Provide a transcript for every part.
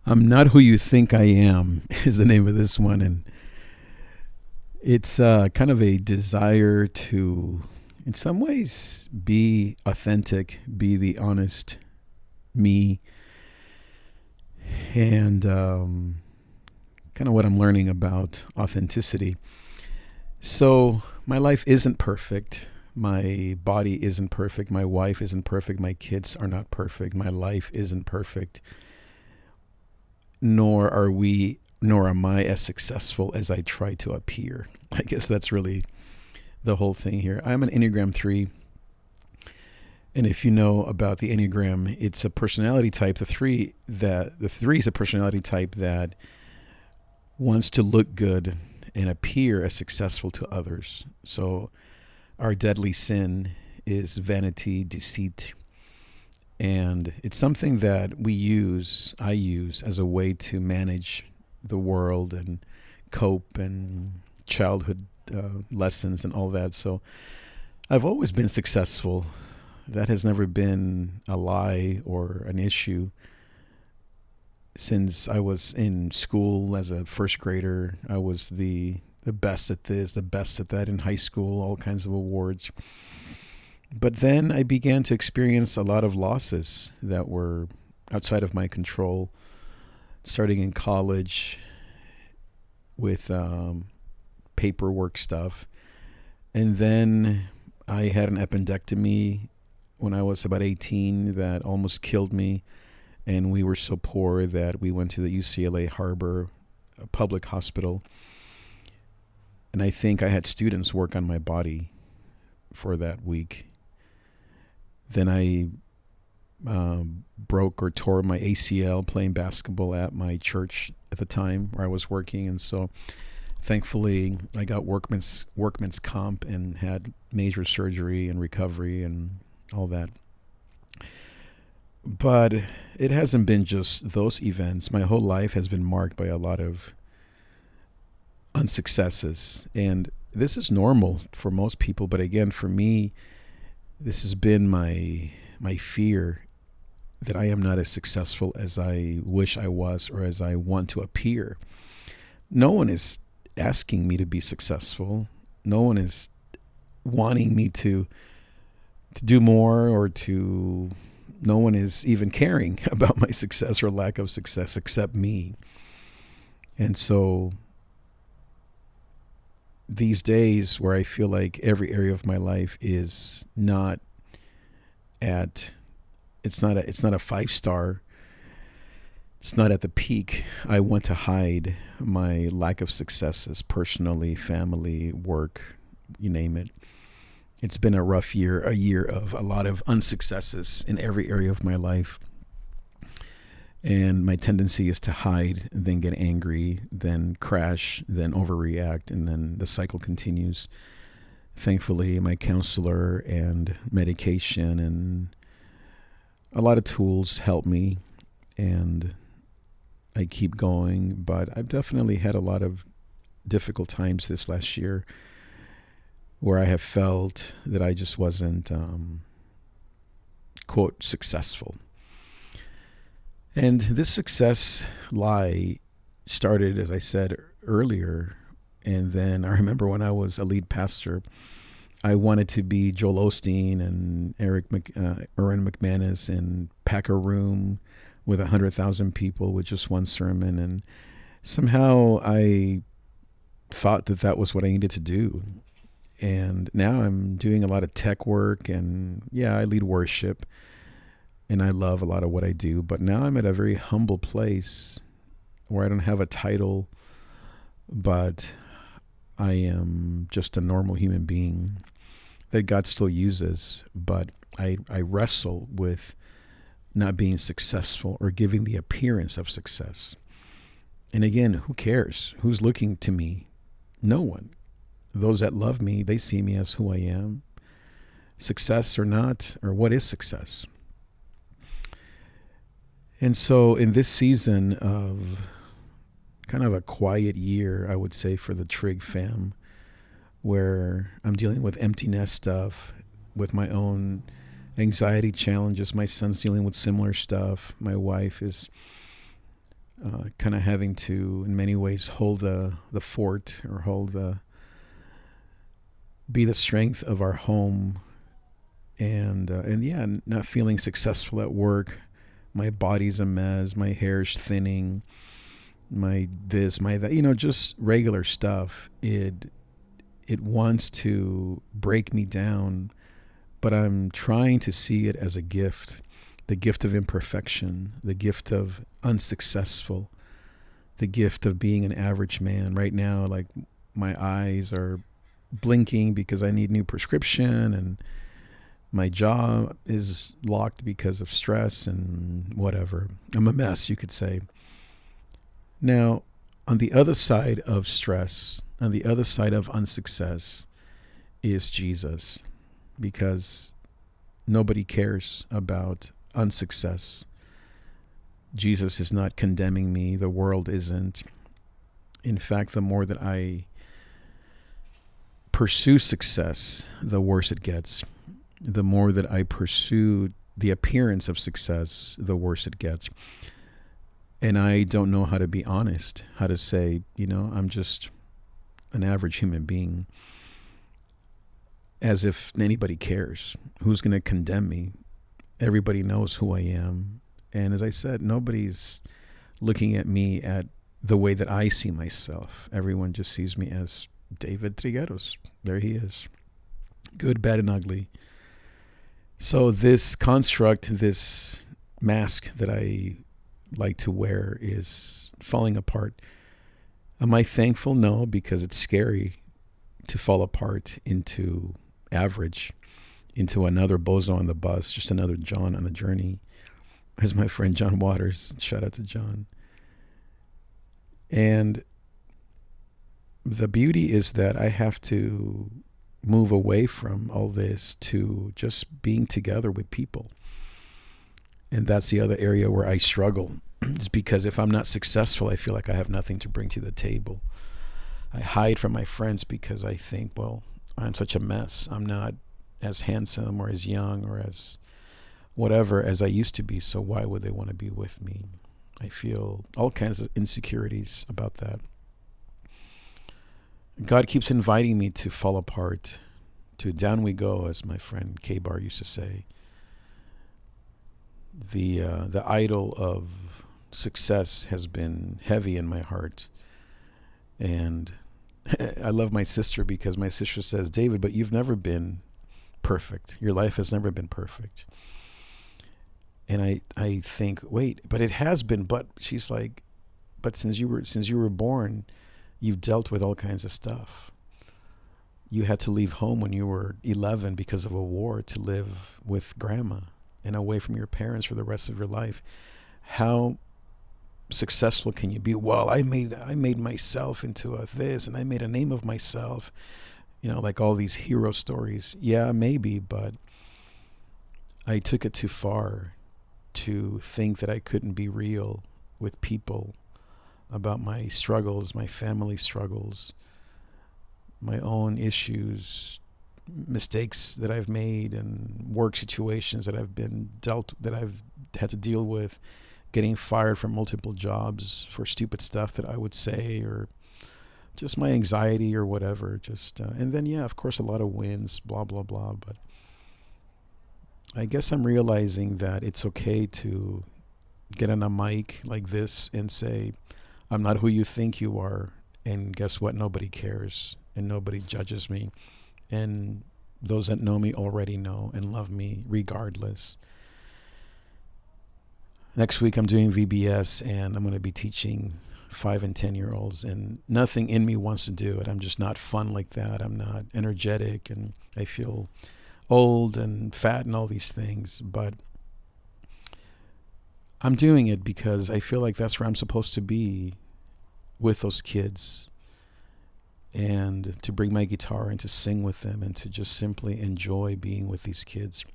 I'm not who you think I am is the name of this one. And it's kind of a desire to, in some ways, be authentic, be the honest me, and kind of what I'm learning about authenticity. So, my life isn't perfect. My body isn't perfect. My wife isn't perfect. My kids are not perfect. My life isn't perfect. Nor are we, nor am I as successful as I try to appear. I guess that's really the whole thing here. I'm an Enneagram 3. And if you know about the Enneagram, it's a personality type. The three is a personality type that wants to look good and appear as successful to others. So our deadly sin is vanity, deceit, and it's something that I use as a way to manage the world and cope and childhood lessons and all that. So I've always been successful. That has never been a lie or an issue. Since I was in school as a first grader, I was the best at this, the best at that in high school, all kinds of awards. But then I began to experience a lot of losses that were outside of my control, starting in college with paperwork stuff. And then I had an appendectomy when I was about 18 that almost killed me. And we were so poor that we went to the UCLA Harbor a public hospital. And I think I had students work on my body for that week. Then I broke or tore my ACL playing basketball at my church at the time where I was working. And so thankfully I got workman's comp and had major surgery and recovery and all that. But it hasn't been just those events. My whole life has been marked by a lot of unsuccesses. And this is normal for most people. But again, for me, this has been my fear that I am not as successful as I wish I was or as I want to appear. No one is asking me to be successful. No one is wanting me to do more or to no one is even caring about my success or lack of success except me. And so these days where I feel like every area of my life is not at it's not a 5-star, it's not at the peak, I want to hide my lack of successes personally, family, work, you name it. It's been a rough year, a year of a lot of unsuccesses in every area of my life. And my tendency is to hide, then get angry, then crash, then overreact, and then the cycle continues. Thankfully, my counselor and medication and a lot of tools help me, and I keep going. But I've definitely had a lot of difficult times this last year where I have felt that I just wasn't, quote, successful. And this success lie started, as I said earlier, and then I remember when I was a lead pastor, I wanted to be Joel Osteen and Erwin McManus and pack a room with 100,000 people with just one sermon. And somehow I thought that that was what I needed to do. And now I'm doing a lot of tech work, and yeah, I lead worship and I love a lot of what I do. But now I'm at a very humble place where I don't have a title, but I am just a normal human being that God still uses. But I wrestle with not being successful or giving the appearance of success. And again, who cares? Who's looking to me? No one. Those that love me, they see me as who I am. Success or not, or what is success? And so in this season of kind of a quiet year, I would say, for the Trig fam, where I'm dealing with empty nest stuff, with my own anxiety challenges. My son's dealing with similar stuff. My wife is kind of having to, in many ways, hold the fort, or be the strength of our home, and yeah, not feeling successful at work. My body's a mess. My hair's thinning. My this, my that. Just regular stuff. It wants to break me down, but I'm trying to see it as a gift, the gift of imperfection, the gift of unsuccessful, the gift of being an average man. Right now, like, my eyes are blinking because I need new prescription, and my jaw is locked because of stress and whatever. I'm a mess, you could say. Now, on the other side of stress, on the other side of unsuccess, is Jesus, because nobody cares about unsuccess. Jesus is not condemning me. The world isn't. In fact, the more that I pursue success, the worse it gets. The more that I pursue the appearance of success, the worse it gets. And I don't know how to be honest, how to say, I'm just an average human being, as if anybody cares. Who's going to condemn me? Everybody knows who I am. And as I said, nobody's looking at me at the way that I see myself. Everyone just sees me as David Trigueros. There he is. Good, bad, and ugly. So this construct, this mask that I like to wear, is falling apart. Am I thankful? No, because it's scary to fall apart into average, into another bozo on the bus, just another John on a journey. As my friend John Waters, shout out to John. And the beauty is that I have to move away from all this to just being together with people. And that's the other area where I struggle, is because if I'm not successful, I feel like I have nothing to bring to the table. I hide from my friends because I think, well, I'm such a mess. I'm not as handsome or as young or as whatever as I used to be. So why would they want to be with me? I feel all kinds of insecurities about that. God keeps inviting me to fall apart, to down we go, as my friend K-Bar used to say. The idol of success has been heavy in my heart. And I love my sister, because my sister says, David, but you've never been perfect. Your life has never been perfect. And I think, wait, but it has been. But she's like, but since you were born, you've dealt with all kinds of stuff. You had to leave home when you were 11 because of a war to live with grandma and away from your parents for the rest of your life. How successful can you be? Well, I made myself into a this, and I made a name of myself. Like all these hero stories. Yeah, maybe, but I took it too far to think that I couldn't be real with people about my struggles, my family struggles, my own issues, mistakes that I've made, and work situations that I've had to deal with, getting fired from multiple jobs for stupid stuff that I would say, or just my anxiety or whatever. And then, yeah, of course, a lot of wins, blah, blah, blah. But I guess I'm realizing that it's okay to get on a mic like this and say, I'm not who you think you are. And guess what? Nobody cares, and nobody judges me. And those that know me already know and love me regardless. Next week I'm doing VBS, and I'm going to be teaching 5 and 10-year-olds, and nothing in me wants to do it. I'm just not fun like that. I'm not energetic, and I feel old and fat and all these things. But I'm doing it because I feel like that's where I'm supposed to be, with those kids, and to bring my guitar and to sing with them, and to just simply enjoy being with these kids.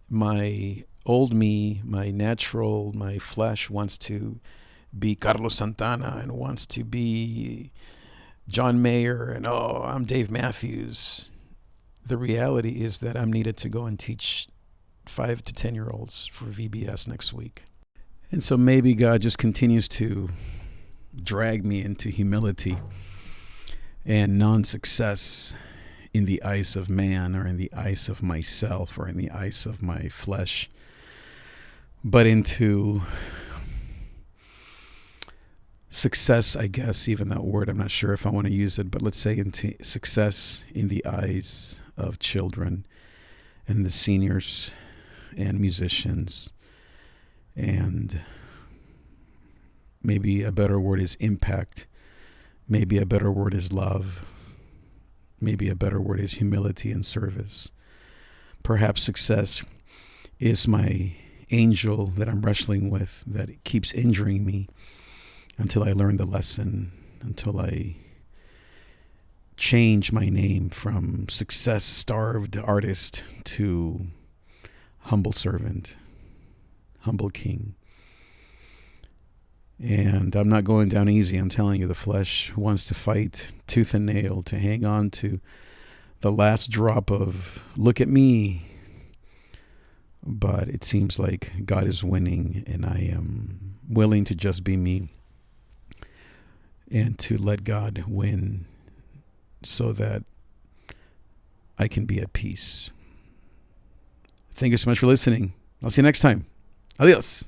My old me, my flesh wants to be Carlos Santana and wants to be John Mayer, and I'm Dave Matthews. The reality is that I'm needed to go and teach 5 to 10-year-olds for VBS next week. And so maybe God just continues to drag me into humility and non-success in the eyes of man, or in the eyes of myself, or in the eyes of my flesh, but into success, I guess, even that word, I'm not sure if I want to use it, but let's say into success in the eyes of children and the seniors and musicians. And maybe a better word is impact. Maybe a better word is love. Maybe a better word is humility and service. Perhaps success is my angel that I'm wrestling with, that keeps injuring me until I learn the lesson, until I change my name from success-starved artist to humble servant, humble king. And I'm not going down easy. I'm telling you, the flesh wants to fight tooth and nail to hang on to the last drop of look at me. But it seems like God is winning, and I am willing to just be me and to let God win so that I can be at peace. Thank you so much for listening. I'll see you next time. Adios.